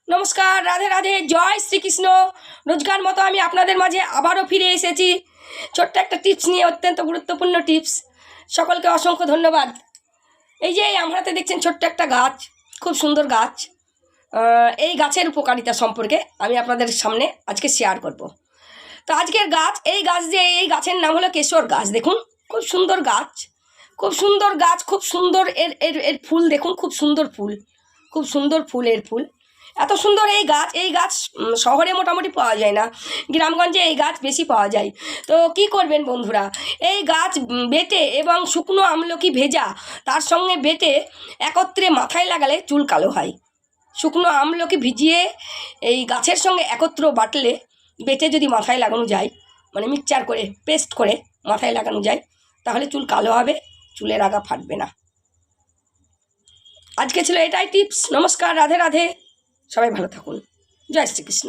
নমস্কার, রাধে রাধে, জয় শ্রীকৃষ্ণ। রোজকার মতো আমি আপনাদের মাঝে আবারও ফিরে এসেছি ছোট্ট একটা টিপস নিয়ে, অত্যন্ত গুরুত্বপূর্ণ টিপস। সকলকে অসংখ্য ধন্যবাদ। এই যে আমার হাতে দেখছেন ছোট্ট একটা গাছ, খুব সুন্দর গাছ। এই গাছের উপকারিতা সম্পর্কে আমি আপনাদের সামনে আজকে শেয়ার করব। তো আজকের গাছ, এই গাছের নাম হলো কেশর গাছ। দেখুন খুব সুন্দর গাছ, খুব সুন্দর গাছ, খুব সুন্দর এর এর এর ফুল দেখুন, খুব সুন্দর ফুল, খুব সুন্দর ফুলের ফুল। এত সুন্দর এই গাছ শহরে মোটামুটি পাওয়া যায় না, গ্রামগঞ্জে এই গাছ বেশি পাওয়া যায়। তো কি করবেন বন্ধুরা, এই গাছ বেটে এবং শুকনো আমলকি ভেজা তার সঙ্গে বেটে একত্রে মাথায় লাগালে চুল কালো হয়। শুকনো আমলকি ভিজিয়ে এই গাছের সঙ্গে একত্র বাটলে, বেটে যদি মাথায় লাগানো যায়, মানে মিক্সচার করে পেস্ট করে মাথায় লাগানো যায়, তাহলে চুল কালো হবে, চুলের আগা ফাটবে না। আজকে ছিল এটাই টিপস। নমস্কার, রাধে রাধে, সবাই ভালো থাকুন। জয় শ্রীকৃষ্ণ।